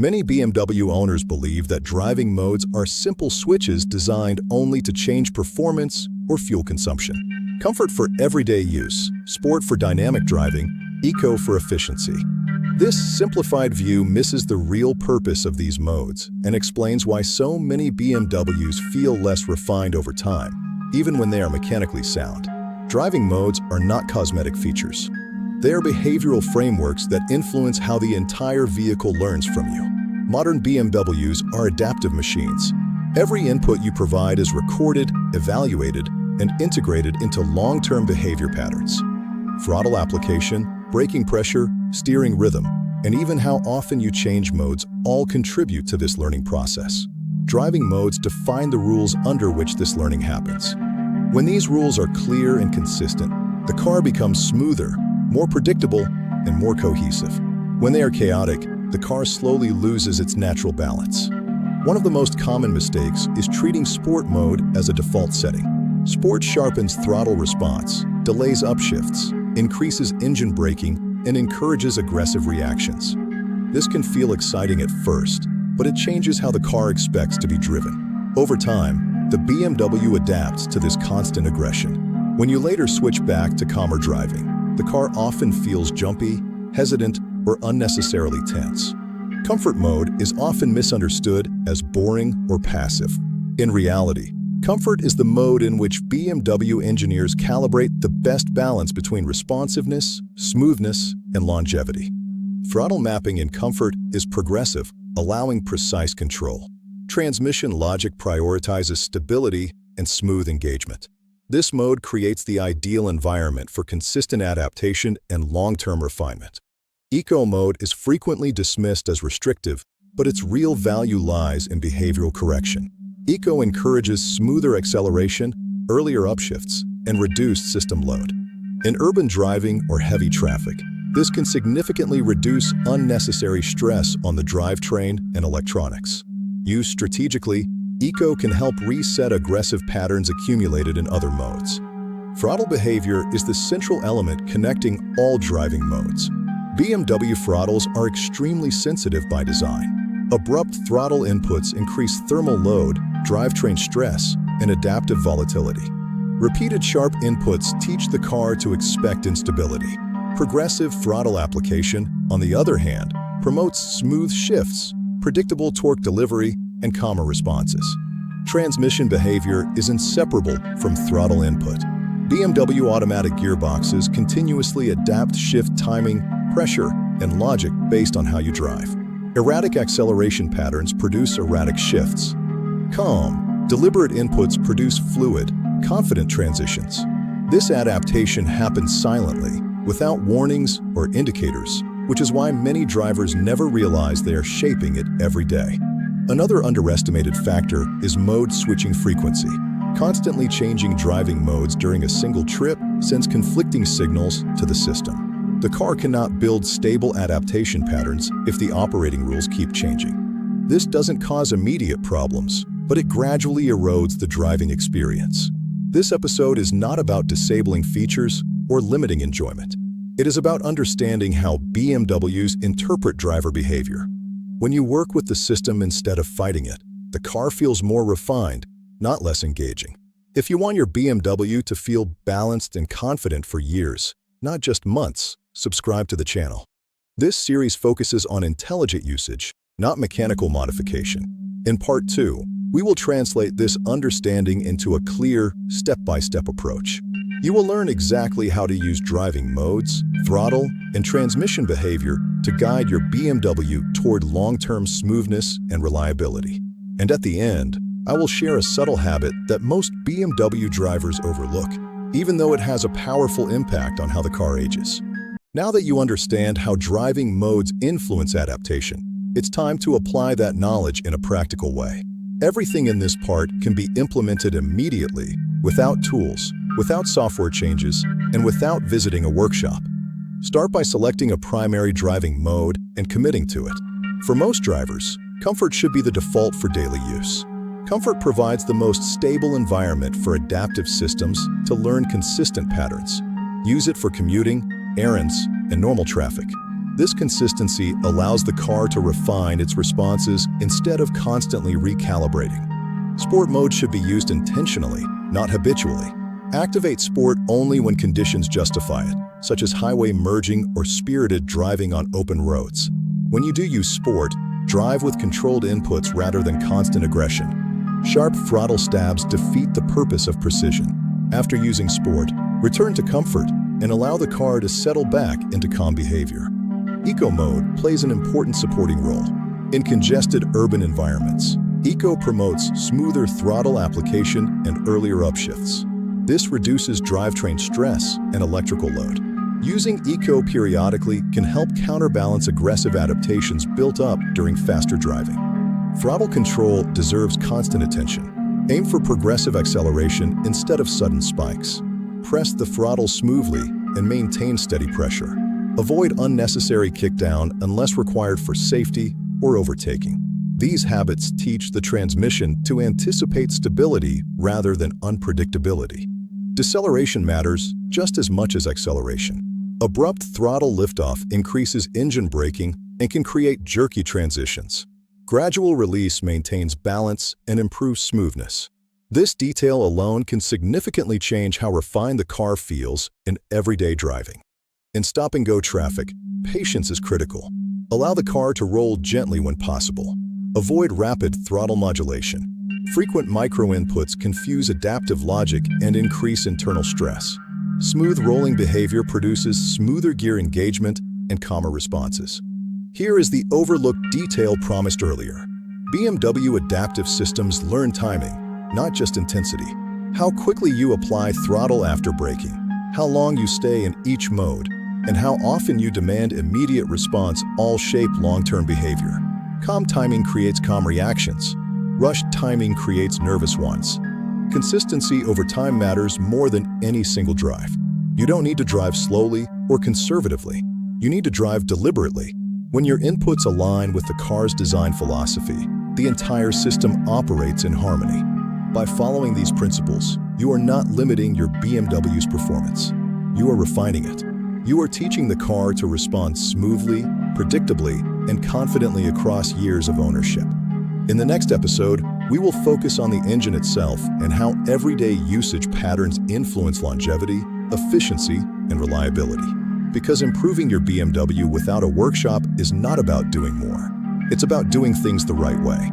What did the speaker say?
Many BMW owners believe that driving modes are simple switches designed only to change performance or fuel consumption. Comfort for everyday use, sport for dynamic driving, eco for efficiency. This simplified view misses the real purpose of these modes and explains why so many BMWs feel less refined over time, even when they are mechanically sound. Driving modes are not cosmetic features. They are behavioral frameworks that influence how the entire vehicle learns from you. Modern BMWs are adaptive machines. Every input you provide is recorded, evaluated, and integrated into long-term behavior patterns. Throttle application, braking pressure, steering rhythm, and even how often you change modes all contribute to this learning process. Driving modes define the rules under which this learning happens. When these rules are clear and consistent, the car becomes smoother, more predictable, and more cohesive. When they are chaotic, the car slowly loses its natural balance. One of the most common mistakes is treating sport mode as a default setting. Sport sharpens throttle response, delays upshifts, increases engine braking, and encourages aggressive reactions. This can feel exciting at first, but it changes how the car expects to be driven. Over time, the BMW adapts to this constant aggression. When you later switch back to calmer driving, the car often feels jumpy, hesitant, or unnecessarily tense. Comfort mode is often misunderstood as boring or passive. In reality, comfort is the mode in which BMW engineers calibrate the best balance between responsiveness, smoothness, and longevity. Throttle mapping in comfort is progressive, allowing precise control. Transmission logic prioritizes stability and smooth engagement. This mode creates the ideal environment for consistent adaptation and long-term refinement. Eco mode is frequently dismissed as restrictive, but its real value lies in behavioral correction. Eco encourages smoother acceleration, earlier upshifts, and reduced system load. In urban driving or heavy traffic, this can significantly reduce unnecessary stress on the drivetrain and electronics. Used strategically, Eco can help reset aggressive patterns accumulated in other modes. Throttle behavior is the central element connecting all driving modes. BMW throttles are extremely sensitive by design. Abrupt throttle inputs increase thermal load, drivetrain stress, and adaptive volatility. Repeated sharp inputs teach the car to expect instability. Progressive throttle application, on the other hand, promotes smooth shifts, predictable torque delivery, and calmer responses. Transmission behavior is inseparable from throttle input. BMW automatic gearboxes continuously adapt shift timing, pressure, and logic based on how you drive. Erratic acceleration patterns produce erratic shifts. Calm, deliberate inputs produce fluid, confident transitions. This adaptation happens silently, without warnings or indicators, which is why many drivers never realize they are shaping it every day. Another underestimated factor is mode switching frequency. Constantly changing driving modes during a single trip sends conflicting signals to the system. The car cannot build stable adaptation patterns if the operating rules keep changing. This doesn't cause immediate problems, but it gradually erodes the driving experience. This episode is not about disabling features or limiting enjoyment. It is about understanding how BMWs interpret driver behavior. When you work with the system instead of fighting it, the car feels more refined, not less engaging. If you want your BMW to feel balanced and confident for years, not just months, subscribe to the channel. This series focuses on intelligent usage, not mechanical modification. In Part 2, we will translate this understanding into a clear, step-by-step approach. You will learn exactly how to use driving modes, throttle, and transmission behavior to guide your BMW toward long-term smoothness and reliability. And at the end, I will share a subtle habit that most BMW drivers overlook, even though it has a powerful impact on how the car ages. Now that you understand how driving modes influence adaptation, it's time to apply that knowledge in a practical way. Everything in this part can be implemented immediately, without tools, without software changes, and without visiting a workshop. Start by selecting a primary driving mode and committing to it. For most drivers, comfort should be the default for daily use. Comfort provides the most stable environment for adaptive systems to learn consistent patterns. Use it for commuting, errands, and normal traffic. This consistency allows the car to refine its responses instead of constantly recalibrating. Sport mode should be used intentionally, not habitually. Activate Sport only when conditions justify it, such as highway merging or spirited driving on open roads. When you do use Sport, drive with controlled inputs rather than constant aggression. Sharp throttle stabs defeat the purpose of precision. After using Sport, return to comfort and allow the car to settle back into calm behavior. Eco mode plays an important supporting role. In congested urban environments, Eco promotes smoother throttle application and earlier upshifts. This reduces drivetrain stress and electrical load. Using Eco periodically can help counterbalance aggressive adaptations built up during faster driving. Throttle control deserves constant attention. Aim for progressive acceleration instead of sudden spikes. Press the throttle smoothly and maintain steady pressure. Avoid unnecessary kickdown unless required for safety or overtaking. These habits teach the transmission to anticipate stability rather than unpredictability. Deceleration matters just as much as acceleration. Abrupt throttle liftoff increases engine braking and can create jerky transitions. Gradual release maintains balance and improves smoothness. This detail alone can significantly change how refined the car feels in everyday driving. In stop-and-go traffic, patience is critical. Allow the car to roll gently when possible. Avoid rapid throttle modulation. Frequent micro-inputs confuse adaptive logic and increase internal stress. Smooth rolling behavior produces smoother gear engagement and calmer responses. Here is the overlooked detail promised earlier. BMW adaptive systems learn timing, not just intensity. How quickly you apply throttle after braking, how long you stay in each mode, and how often you demand immediate response all shape long-term behavior. Calm timing creates calm reactions. Rushed timing creates nervous ones. Consistency over time matters more than any single drive. You don't need to drive slowly or conservatively. You need to drive deliberately. When your inputs align with the car's design philosophy, the entire system operates in harmony. By following these principles, you are not limiting your BMW's performance. You are refining it. You are teaching the car to respond smoothly, predictably, and confidently across years of ownership. In the next episode, we will focus on the engine itself and how everyday usage patterns influence longevity, efficiency, and reliability. Because improving your BMW without a workshop is not about doing more. It's about doing things the right way.